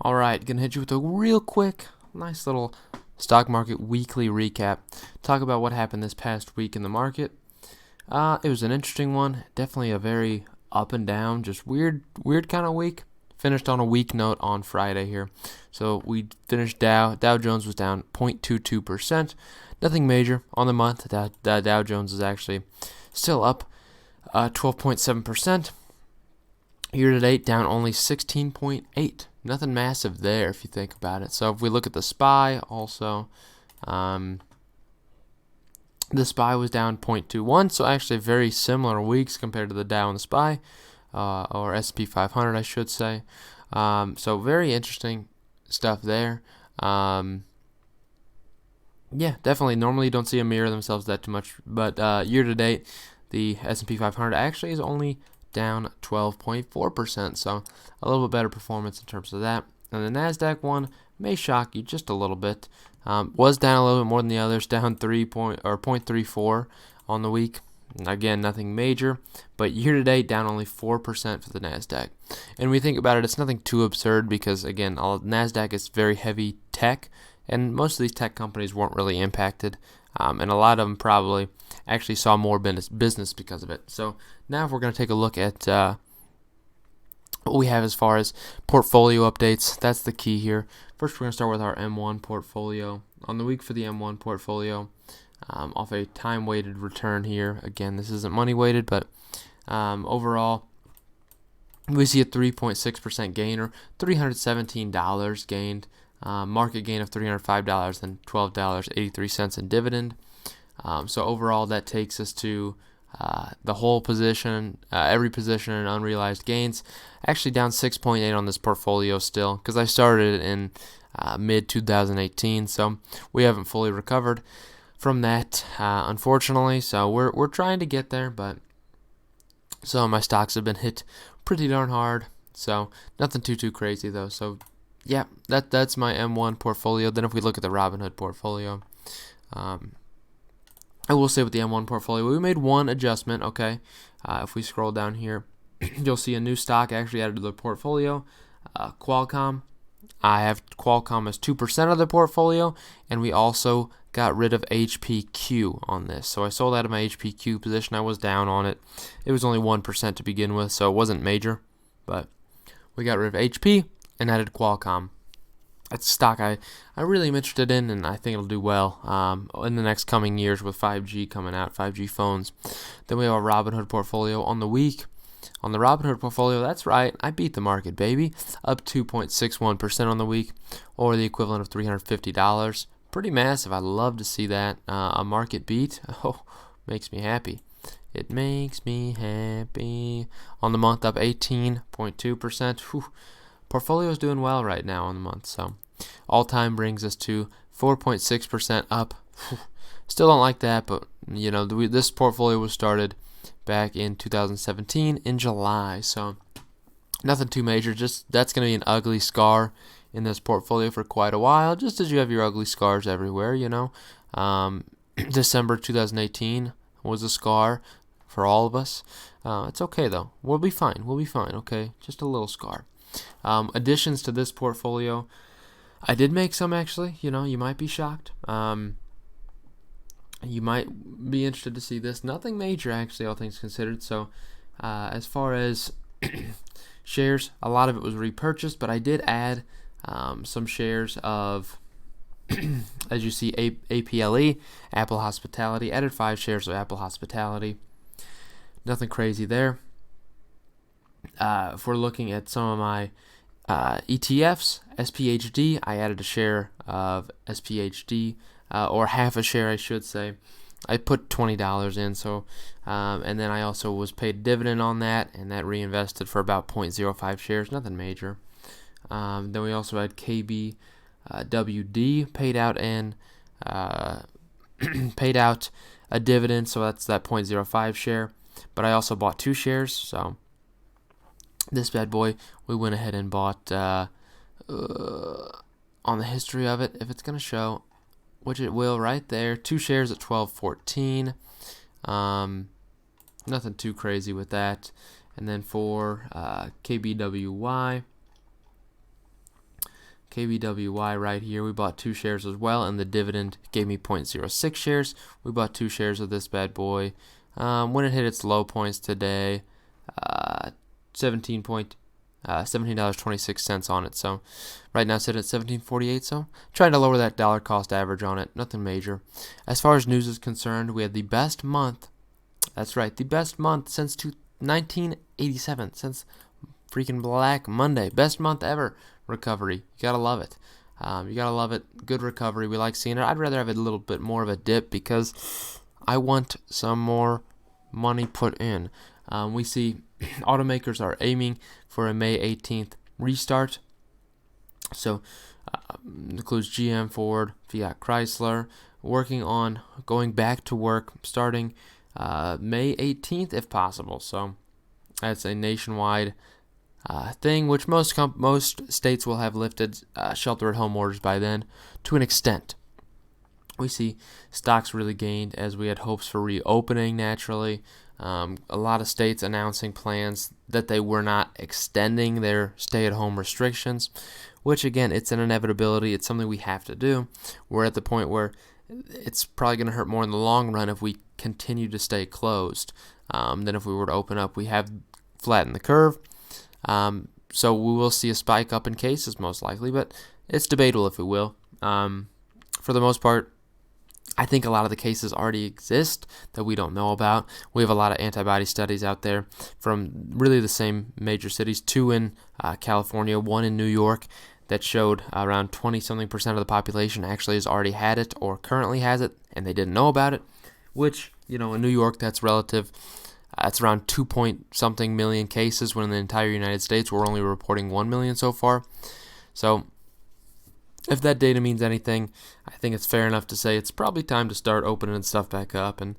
Alright, gonna hit you with a real quick, nice little stock market weekly recap. Talk about what happened this past week in the market. It was an interesting one. Definitely a very up and down, just weird kind of week. Finished on a weak note on Friday here. So we finished Dow Jones was down 0.22%. Nothing major on the month. Dow Jones is actually still up 12.7%. Year to date, down only 16.8. Nothing massive there if you think about it. So if we look at the SPY also, the SPY was down 0.21. So actually very similar weeks compared to the Dow and the SPY, or S&P 500, I should say. So very interesting stuff there. Yeah, definitely. Normally you don't see them mirror themselves that too much, but year to date, the S&P 500 actually is only down 12.4%, so a little bit better performance in terms of that. And the NASDAQ one may shock you just a little bit. Was down a little bit more than the others, down 0.34 on the week. Again, nothing major, but year to date down only 4% for the NASDAQ. And we think about it, it's nothing too absurd because again, NASDAQ is very heavy tech, and most of these tech companies weren't really impacted. And a lot of them probably actually saw more business because of it. So now if we're going to take a look at what we have as far as portfolio updates, that's the key here. First, we're going to start with our M1 portfolio. On the week for the M1 portfolio, off a time-weighted return here. Again, this isn't money-weighted, but overall, we see a 3.6% gain, or $317 gained. Market gain of $305 and $12.83 in dividend. So overall, that takes us to the whole position, every position in unrealized gains. Actually down 6.8 on this portfolio still, because I started it in mid-2018, so we haven't fully recovered from that, unfortunately. So we're trying to get there, but some of my stocks have been hit pretty darn hard. So nothing too crazy though. So yeah, that's my M1 portfolio. Then if we look at the Robinhood portfolio, I will say with the M1 portfolio, we made one adjustment, okay? If we scroll down here, you'll see a new stock actually added to the portfolio, Qualcomm. I have Qualcomm as 2% of the portfolio, and we also got rid of HPQ on this. So I sold out of my HPQ position. I was down on it. It was only 1% to begin with, so it wasn't major, but we got rid of HP and added Qualcomm. It's a stock I really am interested in, and I think it'll do well in the next coming years with 5G coming out, 5G phones. Then we have a Robinhood portfolio on the week. On the Robinhood portfolio, that's right, I beat the market, baby. Up 2.61% on the week, or the equivalent of $350. Pretty massive. I love to see that. A market beat. Oh, makes me happy. It makes me happy. On the month, up 18.2%. Portfolio is doing well right now on the month, so all-time brings us to 4.6% up. Still don't like that, but you know, this portfolio was started back in 2017 in July, so nothing too major. Just that's going to be an ugly scar in this portfolio for quite a while, just as you have your ugly scars everywhere, you know. December 2018 was a scar for all of us. It's okay though. We'll be fine. Okay, just a little scar. Additions to this portfolio, I did make some actually. You know, you might be shocked. You might be interested to see this. Nothing major actually, all things considered. So as far as shares, a lot of it was repurchased, but I did add some shares of, as you see, APLE, Apple Hospitality. Added 5 shares of Apple Hospitality. Nothing crazy there. If we're looking at some of my ETFs, SPHD, I added a share of SPHD, or half a share, I should say. I put $20 in, so and then I also was paid a dividend on that, and that reinvested for about 0.05 shares, nothing major. Then we also had KBWD paid out paid out a dividend, so that's that 0.05 share. But I also bought 2 shares, so this bad boy, we went ahead and bought, on the history of it, if it's going to show, which it will right there, 2 shares at $12.14. Nothing too crazy with that. And then for KBWY, KBWY right here. We bought 2 shares as well, and the dividend gave me 0.06 shares. We bought 2 shares of this bad boy. When it hit its low points today, $17.26 on it. So right now it's sitting at $17.48. So trying to lower that dollar cost average on it. Nothing major. As far as news is concerned, we had the best month. That's right, the best month since 1987, since freaking Black Monday. Best month ever. Recovery. You gotta love it. You gotta love it. Good recovery. We like seeing it. I'd rather have a little bit more of a dip because I want some more money put in. We see automakers are aiming for a May 18th restart. So includes GM, Ford, Fiat, Chrysler, working on going back to work starting May 18th if possible. So that's a nationwide thing, which most states will have lifted shelter-at-home orders by then to an extent. We see stocks really gained as we had hopes for reopening naturally. A lot of states announcing plans that they were not extending their stay-at-home restrictions, which again, it's an inevitability. It's something we have to do. We're at the point where it's probably going to hurt more in the long run if we continue to stay closed than if we were to open up. We have flattened the curve. So we will see a spike up in cases most likely, but it's debatable if it will. For the most part, I think a lot of the cases already exist that we don't know about. We have a lot of antibody studies out there from really the same major cities, 2 in California, 1 in New York, that showed around 20-something% of the population actually has already had it or currently has it, and they didn't know about it, which, in New York, that's relative. It's around 2-point-something million cases when in the entire United States we're only reporting 1 million so far. So if that data means anything, I think it's fair enough to say it's probably time to start opening stuff back up. And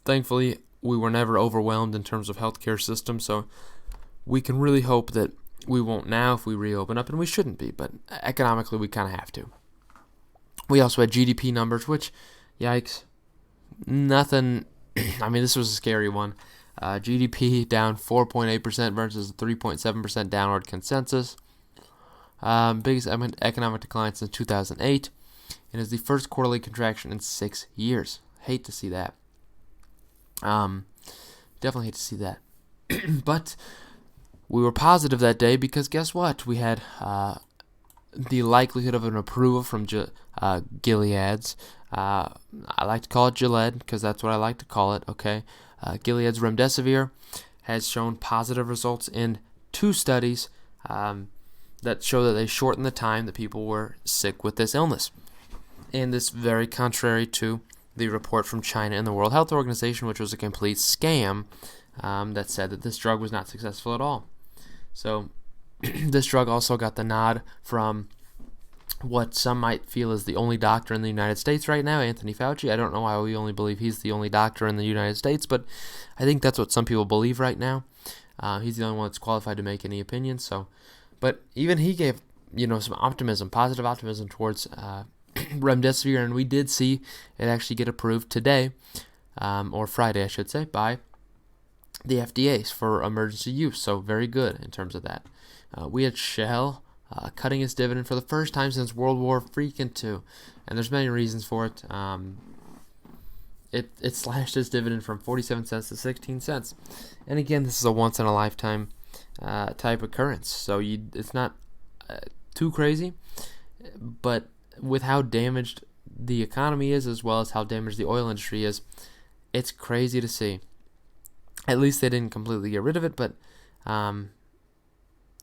thankfully, we were never overwhelmed in terms of healthcare system, so we can really hope that we won't now if we reopen up, and we shouldn't be, but economically we kind of have to. We also had GDP numbers, which, yikes, nothing. I mean, this was a scary one. GDP down 4.8% versus a 3.7% downward consensus. Biggest economic decline since 2008. It is the first quarterly contraction in 6 years. Hate to see that. Definitely hate to see that. But we were positive that day because guess what? We had the likelihood of an approval from Gilead's. I like to call it Gilead because that's what I like to call it, okay? Gilead's remdesivir has shown positive results in 2 studies that show that they shorten the time that people were sick with this illness. And this very contrary to the report from China and the World Health Organization, which was a complete scam that said that this drug was not successful at all. So this drug also got the nod from what some might feel is the only doctor in the United States right now, Anthony Fauci. I don't know why we only believe he's the only doctor in the United States, but I think that's what some people believe right now. He's the only one that's qualified to make any opinions. So, but even he gave, some optimism, positive optimism towards remdesivir, and we did see it actually get approved today, or Friday, I should say, by the FDA for emergency use. So very good in terms of that. We had Shell cutting its dividend for the first time since World War II, and there's many reasons for it. It slashed its dividend from 47 cents to 16 cents, and again, this is a once in a lifetime type occurrence. So it's not too crazy, but with how damaged the economy is, as well as how damaged the oil industry is, it's crazy to see. At least they didn't completely get rid of it, but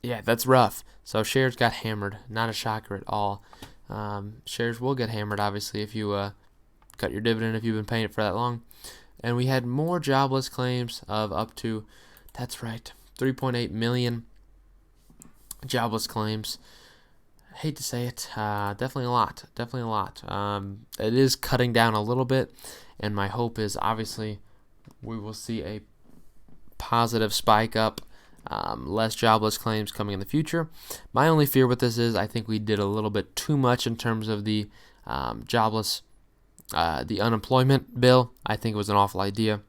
yeah, that's rough. So shares got hammered. Not a shocker at all. Shares will get hammered, obviously, if you cut your dividend, if you've been paying it for that long. And we had more jobless claims of up to, that's right, 3.8 million jobless claims. Hate to say it, definitely a lot. It is cutting down a little bit, and my hope is obviously we will see a positive spike up, less jobless claims coming in the future. My only fear with this is I think we did a little bit too much in terms of the the unemployment bill. I think it was an awful idea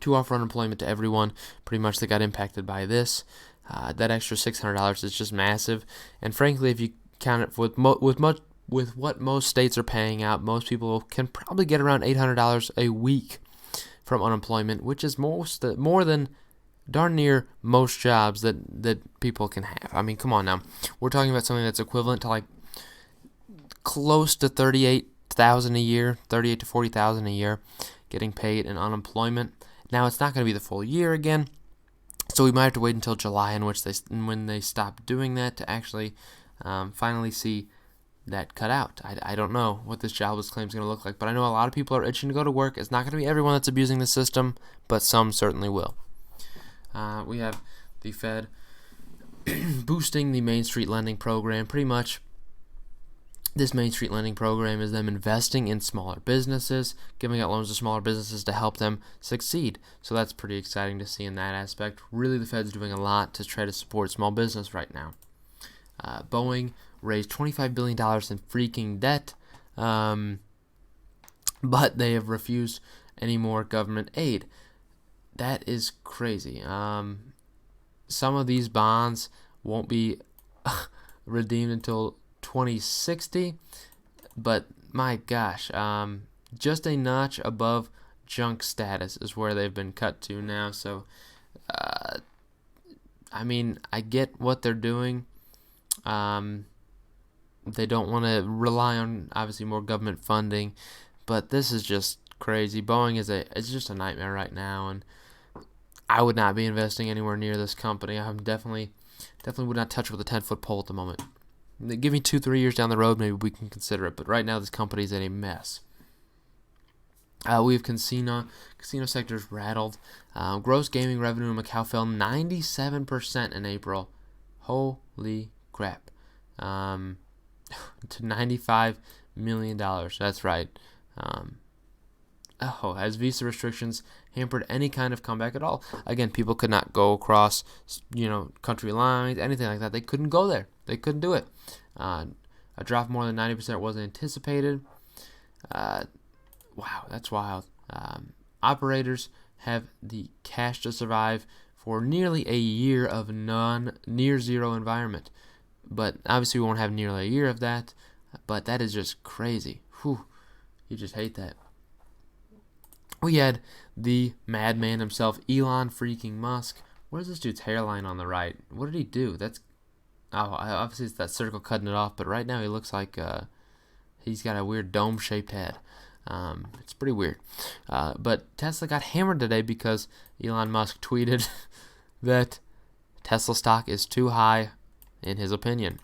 to offer unemployment to everyone pretty much that got impacted by this. That extra $600 is just massive. And frankly, if you count it with what most states are paying out, most people can probably get around $800 a week from unemployment, which is more than darn near most jobs that people can have. I mean, come on now. We're talking about something that's equivalent to like close to $38,000 a year, $38,000 to $40,000 a year getting paid in unemployment. Now, it's not going to be the full year again, so we might have to wait until July when they stop doing that to actually finally see that cut out. I don't know what this jobless claim is going to look like, but I know a lot of people are itching to go to work. It's not going to be everyone that's abusing the system, but some certainly will. We have the Fed boosting the Main Street lending program. Pretty much, this Main Street lending program is them investing in smaller businesses, giving out loans to smaller businesses to help them succeed. So that's pretty exciting to see in that aspect. Really, the Fed's doing a lot to try to support small business right now. Boeing raised $25 billion in freaking debt, but they have refused any more government aid. That is crazy. Some of these bonds won't be redeemed until 2060, but my gosh, just a notch above junk status is where they've been cut to now. So, I mean, I get what they're doing. They don't want to rely on, obviously, more government funding, but this is just crazy. Boeing it's just a nightmare right now, and I would not be investing anywhere near this company. I'm definitely would not touch it with a 10-foot pole at the moment. Give me 2-3 years down the road, maybe we can consider it, but right now this company is in a mess. We have casino sectors rattled. Gross gaming revenue in Macau fell 97% in April. Holy crap. To $95 million. That's right. As visa restrictions hampered any kind of comeback at all. Again, people could not go across, country lines, anything like that. They couldn't go there. They couldn't do it. A drop of more than 90% wasn't anticipated. Wow, that's wild. Operators have the cash to survive for nearly a year of near zero environment. But obviously we won't have nearly a year of that. But that is just crazy. Whew. You just hate that. We had the madman himself, Elon freaking Musk. Where's this dude's hairline on the right? What did he do? Obviously it's that circle cutting it off, but right now he looks like he's got a weird dome-shaped head. It's pretty weird. But Tesla got hammered today because Elon Musk tweeted that Tesla stock is too high, in his opinion.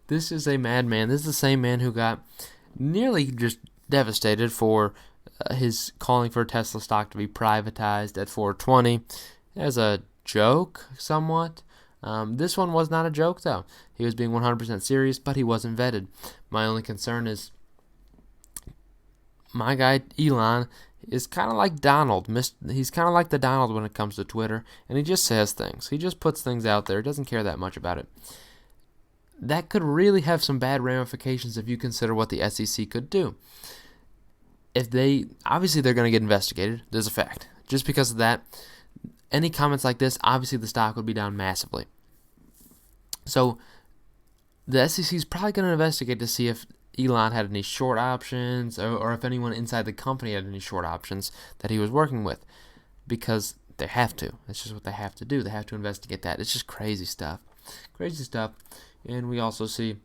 This is a madman. This is the same man who got nearly just devastated for his calling for Tesla stock to be privatized at 420 as a joke, somewhat. This one was not a joke, though. He was being 100% serious, but he wasn't vetted. My only concern is my guy Elon is kind of like Donald. He's kind of like the Donald when it comes to Twitter, and he just says things. He just puts things out there. He doesn't care that much about it. That could really have some bad ramifications if you consider what the SEC could do. Obviously they're going to get investigated. There's a fact. Just because of that, any comments like this, obviously the stock would be down massively. So the SEC is probably going to investigate to see if Elon had any short options or if anyone inside the company had any short options that he was working with, because they have to. That's just what they have to do. They have to investigate that. It's just crazy stuff. And we also see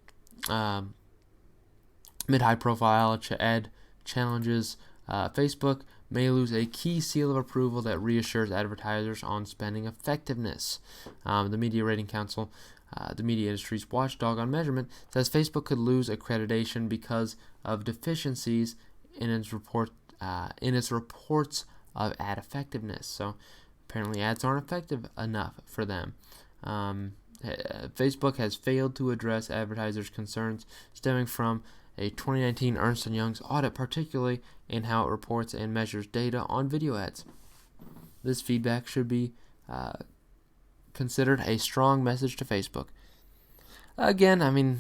mid-high profile ad challenges. Facebook may lose a key seal of approval that reassures advertisers on spending effectiveness. The Media Rating Council, the media industry's watchdog on measurement, says Facebook could lose accreditation because of deficiencies in its reports of ad effectiveness. So apparently ads aren't effective enough for them. Facebook has failed to address advertisers' concerns stemming from a 2019 Ernst & Young's audit, particularly in how it reports and measures data on video ads. This feedback should be considered a strong message to Facebook. Again, I mean,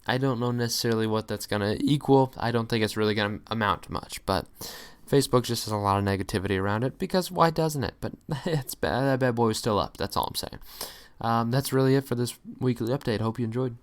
I don't know necessarily what that's going to equal. I don't think it's really going to amount to much, but Facebook just has a lot of negativity around it, because why doesn't it? But it's bad. That bad boy was still up. That's all I'm saying. That's really it for this weekly update. Hope you enjoyed.